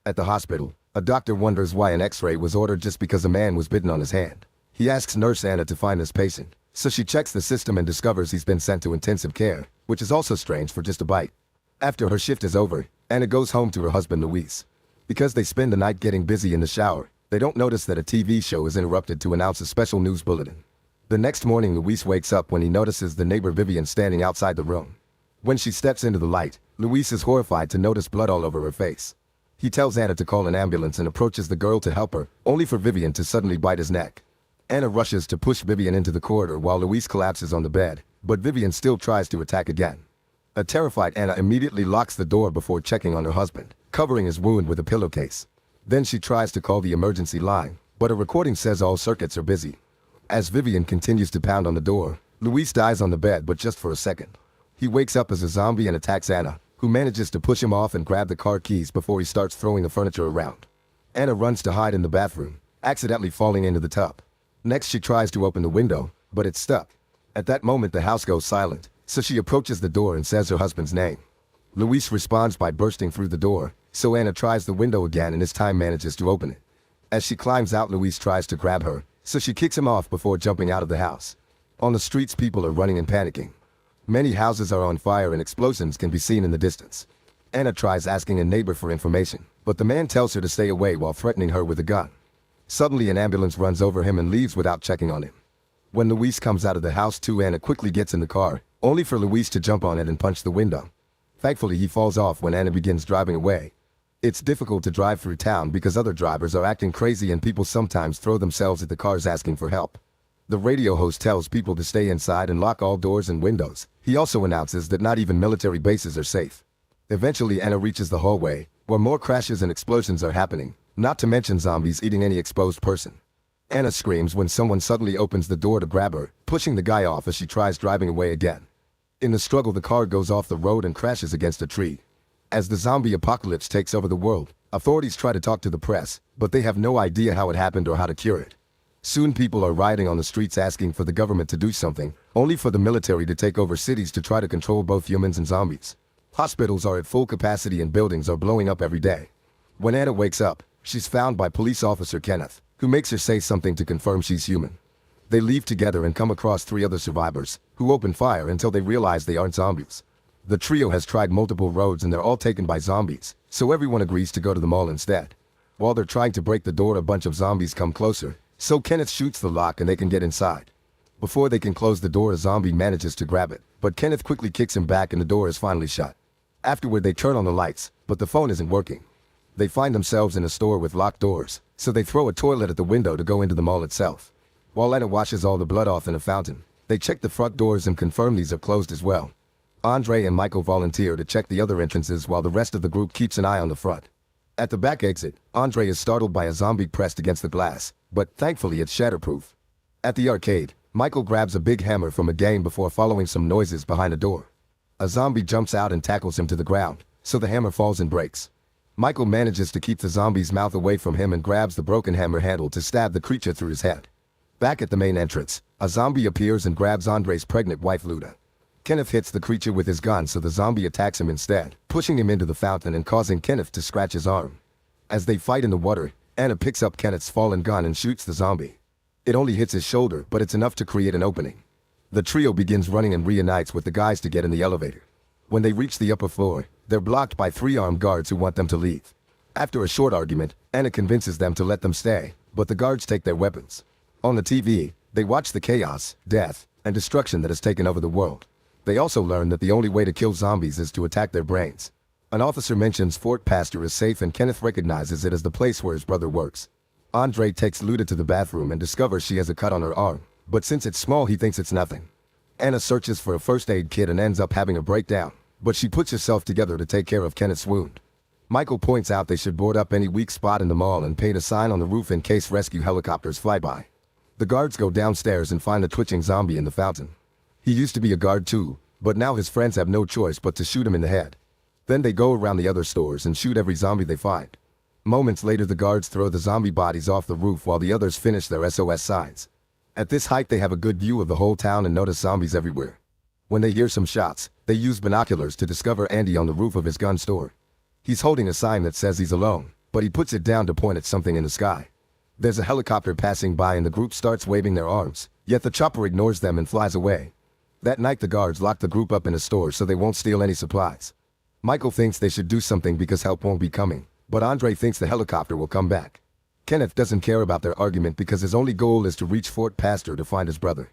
At the hospital, a doctor wonders why an x-ray was ordered just because a man was bitten on his hand. He asks nurse Anna to find this patient, so she checks the system and discovers he's been sent to intensive care, which is also strange for just a bite. After her shift is over, Anna goes home to her husband Luis. Because they spend the night getting busy in the shower, they don't notice that a TV show is interrupted to announce a special news bulletin. The next morning Luis wakes up when he notices the neighbor Vivian standing outside the room. When she steps into the light, Luis is horrified to notice blood all over her face. He tells Anna to call an ambulance and approaches the girl to help her, only for Vivian to suddenly bite his neck. Anna rushes to push Vivian into the corridor while Luis collapses on the bed, but Vivian still tries to attack again. A terrified Anna immediately locks the door before checking on her husband, covering his wound with a pillowcase. Then she tries to call the emergency line, but a recording says all circuits are busy. As Vivian continues to pound on the door, Luis dies on the bed but just for a second. He wakes up as a zombie and attacks Anna, who manages to push him off and grab the car keys before he starts throwing the furniture around. Anna runs to hide in the bathroom, accidentally falling into the tub. Next she tries to open the window, but it's stuck. At that moment the house goes silent, so she approaches the door and says her husband's name. Luis responds by bursting through the door, so Anna tries the window again and this time manages to open it. As she climbs out, Luis tries to grab her, so she kicks him off before jumping out of the house. On the streets people are running and panicking. Many houses are on fire and explosions can be seen in the distance. Anna tries asking a neighbor for information, but the man tells her to stay away while threatening her with a gun. Suddenly an ambulance runs over him and leaves without checking on him. When Luis comes out of the house too, Anna quickly gets in the car, only for Luis to jump on it and punch the window. Thankfully he falls off when Anna begins driving away. It's difficult to drive through town because other drivers are acting crazy and people sometimes throw themselves at the cars asking for help. The radio host tells people to stay inside and lock all doors and windows. He also announces that not even military bases are safe. Eventually Anna reaches the hallway, where more crashes and explosions are happening, not to mention zombies eating any exposed person. Anna screams when someone suddenly opens the door to grab her, pushing the guy off as she tries driving away again. In the struggle the car goes off the road and crashes against a tree. As the zombie apocalypse takes over the world, authorities try to talk to the press, but they have no idea how it happened or how to cure it. Soon people are rioting on the streets asking for the government to do something, only for the military to take over cities to try to control both humans and zombies. Hospitals are at full capacity and buildings are blowing up every day. When Anna wakes up, she's found by police officer Kenneth, who makes her say something to confirm she's human. They leave together and come across 3 other survivors, who open fire until they realize they aren't zombies. The trio has tried multiple roads and they're all taken by zombies, so everyone agrees to go to the mall instead. While they're trying to break the door, a bunch of zombies come closer, so Kenneth shoots the lock and they can get inside. Before they can close the door, a zombie manages to grab it, but Kenneth quickly kicks him back and the door is finally shut. Afterward they turn on the lights, but the phone isn't working. They find themselves in a store with locked doors, so they throw a toilet at the window to go into the mall itself. While Anna washes all the blood off in a fountain, they check the front doors and confirm these are closed as well. Andre and Michael volunteer to check the other entrances while the rest of the group keeps an eye on the front. At the back exit, Andre is startled by a zombie pressed against the glass, but thankfully it's shatterproof. At the arcade, Michael grabs a big hammer from a game before following some noises behind a door. A zombie jumps out and tackles him to the ground, so the hammer falls and breaks. Michael manages to keep the zombie's mouth away from him and grabs the broken hammer handle to stab the creature through his head. Back at the main entrance, a zombie appears and grabs Andre's pregnant wife Luda. Kenneth hits the creature with his gun, so the zombie attacks him instead, pushing him into the fountain and causing Kenneth to scratch his arm. As they fight in the water, Anna picks up Kenneth's fallen gun and shoots the zombie. It only hits his shoulder, but it's enough to create an opening. The trio begins running and reunites with the guys to get in the elevator. When they reach the upper floor, they're blocked by 3 armed guards who want them to leave. After a short argument, Anna convinces them to let them stay, but the guards take their weapons. On the TV, they watch the chaos, death, and destruction that has taken over the world. They also learn that the only way to kill zombies is to attack their brains. An officer mentions Fort Pastor is safe and Kenneth recognizes it as the place where his brother works. Andre takes Luda to the bathroom and discovers she has a cut on her arm, but since it's small he thinks it's nothing. Anna searches for a first aid kit and ends up having a breakdown, but she puts herself together to take care of Kenneth's wound. Michael points out they should board up any weak spot in the mall and paint a sign on the roof in case rescue helicopters fly by. The guards go downstairs and find the twitching zombie in the fountain. He used to be a guard too, but now his friends have no choice but to shoot him in the head. Then they go around the other stores and shoot every zombie they find. Moments later the guards throw the zombie bodies off the roof while the others finish their SOS signs. At this height they have a good view of the whole town and notice zombies everywhere. When they hear some shots, they use binoculars to discover Andy on the roof of his gun store. He's holding a sign that says he's alone, but he puts it down to point at something in the sky. There's a helicopter passing by and the group starts waving their arms, yet the chopper ignores them and flies away. That night the guards lock the group up in a store so they won't steal any supplies. Michael thinks they should do something because help won't be coming, but Andre thinks the helicopter will come back. Kenneth doesn't care about their argument because his only goal is to reach Fort Pastor to find his brother.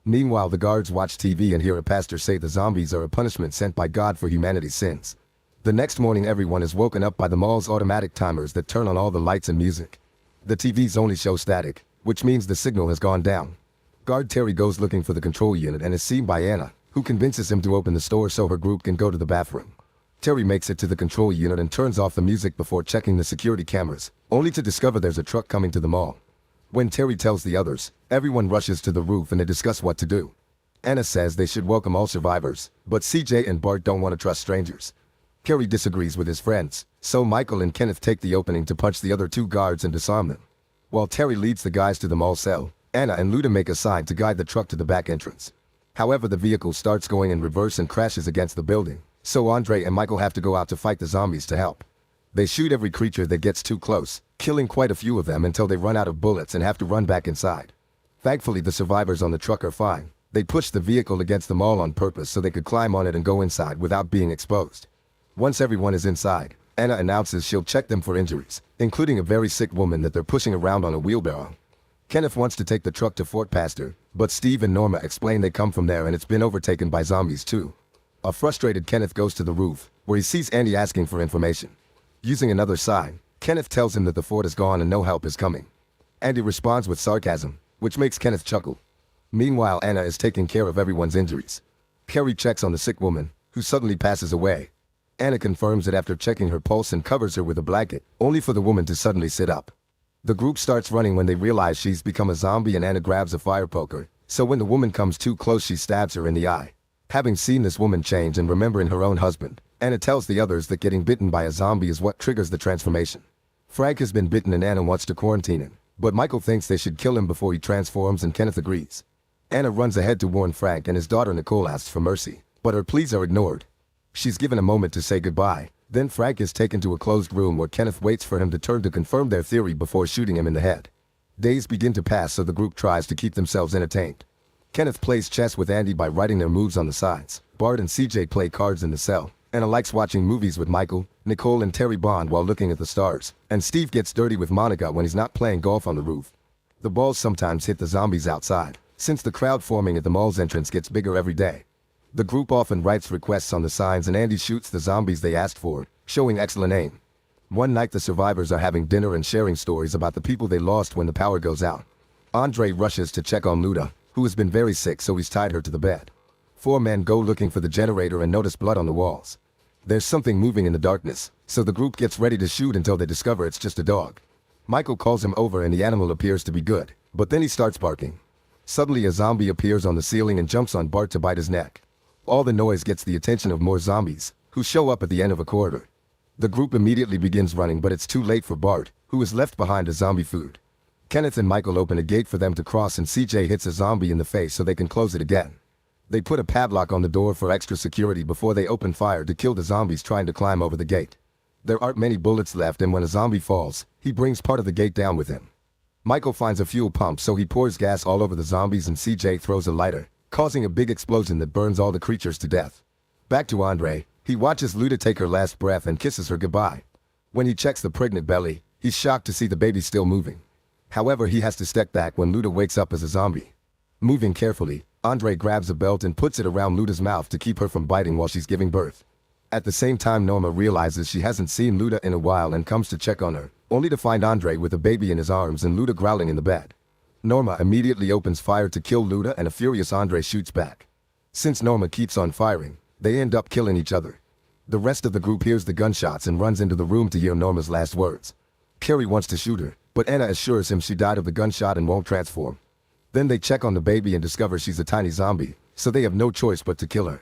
Meanwhile, the guards watch TV and hear a pastor say the zombies are a punishment sent by God for humanity's sins. The next morning everyone is woken up by the mall's automatic timers that turn on all the lights and music. The TVs only show static, which means the signal has gone down. Guard Terry goes looking for the control unit and is seen by Anna, who convinces him to open the store so her group can go to the bathroom. Terry makes it to the control unit and turns off the music before checking the security cameras, only to discover there's a truck coming to the mall. When Terry tells the others, everyone rushes to the roof and they discuss what to do. Anna says they should welcome all survivors, but CJ and Bart don't want to trust strangers. Kerry disagrees with his friends, so Michael and Kenneth take the opening to punch the other two guards and disarm them. While Terry leads the guys to the mall cell, Anna and Luda make a sign to guide the truck to the back entrance. However, the vehicle starts going in reverse and crashes against the building, so Andre and Michael have to go out to fight the zombies to help. They shoot every creature that gets too close, killing quite a few of them until they run out of bullets and have to run back inside. Thankfully, the survivors on the truck are fine. They push the vehicle against the mall on purpose so they could climb on it and go inside without being exposed. Once everyone is inside, Anna announces she'll check them for injuries, including a very sick woman that they're pushing around on a wheelbarrow. Kenneth wants to take the truck to Fort Pastor, but Steve and Norma explain they come from there and it's been overtaken by zombies too. A frustrated Kenneth goes to the roof, where he sees Andy asking for information. Using another sign, Kenneth tells him that the fort is gone and no help is coming. Andy responds with sarcasm, which makes Kenneth chuckle. Meanwhile, Anna is taking care of everyone's injuries. Kerry checks on the sick woman, who suddenly passes away. Anna confirms it after checking her pulse and covers her with a blanket, only for the woman to suddenly sit up. The group starts running when they realize she's become a zombie and Anna grabs a fire poker, so when the woman comes too close she stabs her in the eye. Having seen this woman change and remembering her own husband, Anna tells the others that getting bitten by a zombie is what triggers the transformation. Frank has been bitten and Anna wants to quarantine him, but Michael thinks they should kill him before he transforms and Kenneth agrees. Anna runs ahead to warn Frank and his daughter Nicole asks for mercy, but her pleas are ignored. She's given a moment to say goodbye, then Frank is taken to a closed room where Kenneth waits for him to turn to confirm their theory before shooting him in the head. Days begin to pass so the group tries to keep themselves entertained. Kenneth plays chess with Andy by writing their moves on the sides. Bart and CJ play cards in the cell. Anna likes watching movies with Michael, Nicole and Terry bond while looking at the stars. And Steve gets dirty with Monica when he's not playing golf on the roof. The balls sometimes hit the zombies outside, since the crowd forming at the mall's entrance gets bigger every day. The group often writes requests on the signs and Andy shoots the zombies they asked for, showing excellent aim. One night the survivors are having dinner and sharing stories about the people they lost when the power goes out. Andre rushes to check on Luda, who has been very sick, so he's tied her to the bed. 4 men go looking for the generator and notice blood on the walls. There's something moving in the darkness, so the group gets ready to shoot until they discover it's just a dog. Michael calls him over and the animal appears to be good, but then he starts barking. Suddenly a zombie appears on the ceiling and jumps on Bart to bite his neck. All the noise gets the attention of more zombies, who show up at the end of a corridor. The group immediately begins running, but it's too late for Bart, who is left behind as zombie food. Kenneth and Michael open a gate for them to cross and CJ hits a zombie in the face so they can close it again. They put a padlock on the door for extra security before they open fire to kill the zombies trying to climb over the gate. There aren't many bullets left and when a zombie falls, he brings part of the gate down with him. Michael finds a fuel pump so he pours gas all over the zombies and CJ throws a lighter, causing a big explosion that burns all the creatures to death. Back to Andre, he watches Luda take her last breath and kisses her goodbye. When he checks the pregnant belly, he's shocked to see the baby still moving. However, he has to step back when Luda wakes up as a zombie. Moving carefully, Andre grabs a belt and puts it around Luda's mouth to keep her from biting while she's giving birth. At the same time, Norma realizes she hasn't seen Luda in a while and comes to check on her, only to find Andre with a baby in his arms and Luda growling in the bed. Norma immediately opens fire to kill Luda and a furious Andre shoots back. Since Norma keeps on firing, they end up killing each other. The rest of the group hears the gunshots and runs into the room to hear Norma's last words. Kerry wants to shoot her, but Anna assures him she died of the gunshot and won't transform. Then they check on the baby and discover she's a tiny zombie, so they have no choice but to kill her.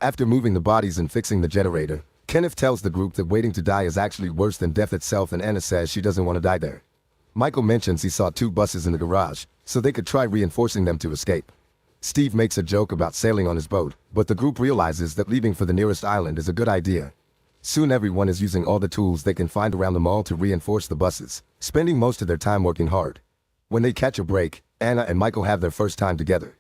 After moving the bodies and fixing the generator, Kenneth tells the group that waiting to die is actually worse than death itself and Anna says she doesn't want to die there. Michael mentions he saw 2 buses in the garage, so they could try reinforcing them to escape. Steve makes a joke about sailing on his boat, but the group realizes that leaving for the nearest island is a good idea. Soon everyone is using all the tools they can find around the mall to reinforce the buses, spending most of their time working hard. When they catch a break, Anna and Michael have their first time together.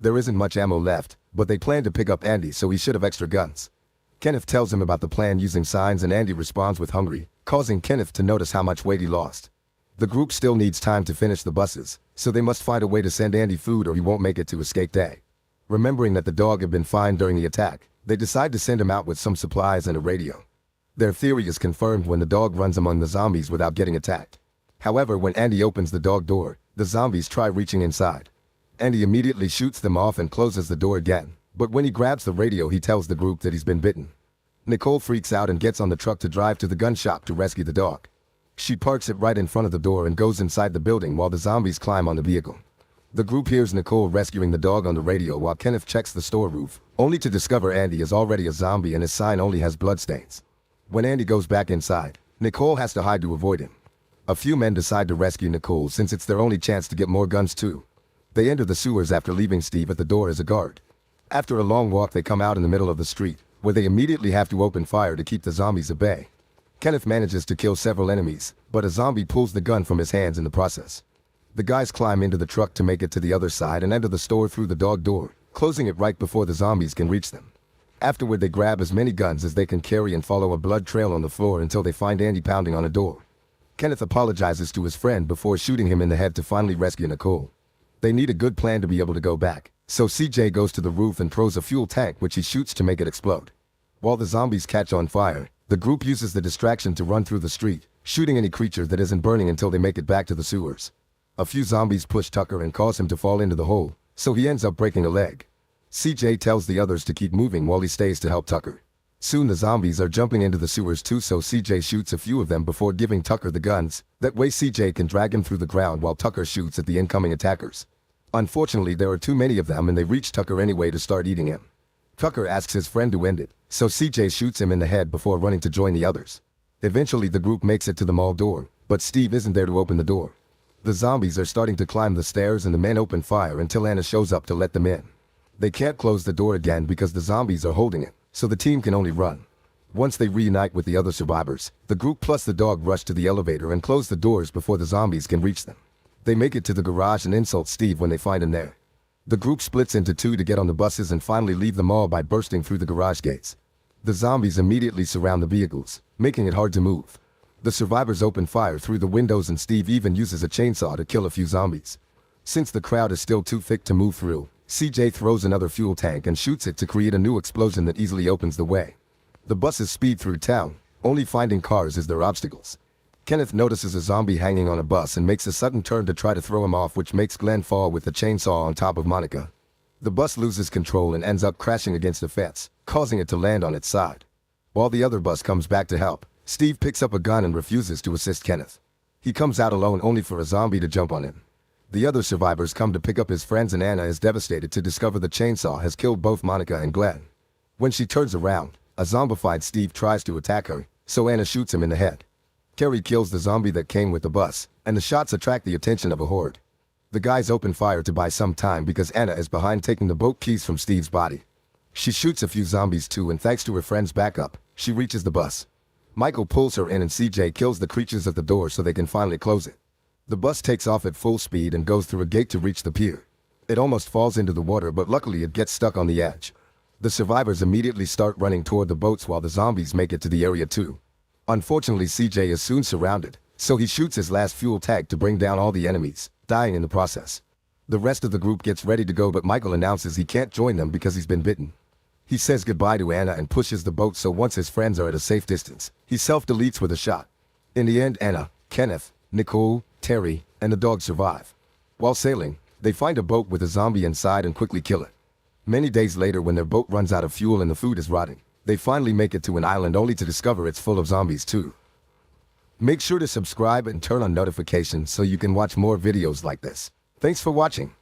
There isn't much ammo left, but they plan to pick up Andy, so he should have extra guns. Kenneth tells him about the plan using signs, and Andy responds with hungry, causing Kenneth to notice how much weight he lost. The group still needs time to finish the buses, so they must find a way to send Andy food or he won't make it to escape day. Remembering that the dog had been fined during the attack, they decide to send him out with some supplies and a radio. Their theory is confirmed when the dog runs among the zombies without getting attacked. However, when Andy opens the dog door, the zombies try reaching inside. Andy immediately shoots them off and closes the door again, but when he grabs the radio he tells the group that he's been bitten. Nicole freaks out and gets on the truck to drive to the gun shop to rescue the dog. She parks it right in front of the door and goes inside the building while the zombies climb on the vehicle. The group hears Nicole rescuing the dog on the radio while Kenneth checks the store roof, only to discover Andy is already a zombie and his sign only has bloodstains. When Andy goes back inside, Nicole has to hide to avoid him. A few men decide to rescue Nicole since it's their only chance to get more guns too. They enter the sewers after leaving Steve at the door as a guard. After a long walk they come out in the middle of the street, where they immediately have to open fire to keep the zombies at bay. Kenneth manages to kill several enemies, but a zombie pulls the gun from his hands in the process. The guys climb into the truck to make it to the other side and enter the store through the dog door, closing it right before the zombies can reach them. Afterward they grab as many guns as they can carry and follow a blood trail on the floor until they find Andy pounding on a door. Kenneth apologizes to his friend before shooting him in the head to finally rescue Nicole. They need a good plan to be able to go back, so CJ goes to the roof and throws a fuel tank which he shoots to make it explode. While the zombies catch on fire, the group uses the distraction to run through the street, shooting any creature that isn't burning until they make it back to the sewers. A few zombies push Tucker and cause him to fall into the hole, so he ends up breaking a leg. CJ tells the others to keep moving while he stays to help Tucker. Soon the zombies are jumping into the sewers too, so CJ shoots a few of them before giving Tucker the guns. That way CJ can drag him through the ground while Tucker shoots at the incoming attackers. Unfortunately, there are too many of them and they reach Tucker anyway to start eating him. Tucker asks his friend to end it, so CJ shoots him in the head before running to join the others. Eventually the group makes it to the mall door, but Steve isn't there to open the door. The zombies are starting to climb the stairs and the men open fire until Anna shows up to let them in. They can't close the door again because the zombies are holding it, so the team can only run. Once they reunite with the other survivors, the group plus the dog rush to the elevator and close the doors before the zombies can reach them. They make it to the garage and insult Steve when they find him there. The group splits into two to get on the buses and finally leave the mall by bursting through the garage gates. The zombies immediately surround the vehicles, making it hard to move. The survivors open fire through the windows and Steve even uses a chainsaw to kill a few zombies. Since the crowd is still too thick to move through, CJ throws another fuel tank and shoots it to create a new explosion that easily opens the way. The buses speed through town, only finding cars as their obstacles. Kenneth notices a zombie hanging on a bus and makes a sudden turn to try to throw him off, which makes Glenn fall with the chainsaw on top of Monica. The bus loses control and ends up crashing against a fence, causing it to land on its side. While the other bus comes back to help, Steve picks up a gun and refuses to assist Kenneth. He comes out alone only for a zombie to jump on him. The other survivors come to pick up his friends and Anna is devastated to discover the chainsaw has killed both Monica and Glenn. When she turns around, a zombified Steve tries to attack her, so Anna shoots him in the head. Carrie kills the zombie that came with the bus, and the shots attract the attention of a horde. The guys open fire to buy some time because Anna is behind taking the boat keys from Steve's body. She shoots a few zombies too, and thanks to her friend's backup, she reaches the bus. Michael pulls her in and CJ kills the creatures at the door so they can finally close it. The bus takes off at full speed and goes through a gate to reach the pier. It almost falls into the water, but luckily it gets stuck on the edge. The survivors immediately start running toward the boats while the zombies make it to the area too. Unfortunately, CJ is soon surrounded, so he shoots his last fuel tank to bring down all the enemies, dying in the process. The rest of the group gets ready to go, but Michael announces he can't join them because he's been bitten. He says goodbye to Anna and pushes the boat, so once his friends are at a safe distance, he self-deletes with a shot. In the end, Anna, Kenneth, Nicole, Terry, and the dog survive. While sailing, they find a boat with a zombie inside and quickly kill it. Many days later, when their boat runs out of fuel and the food is rotting, they finally make it to an island only to discover it's full of zombies too. Make sure to subscribe and turn on notifications so you can watch more videos like this. Thanks for watching.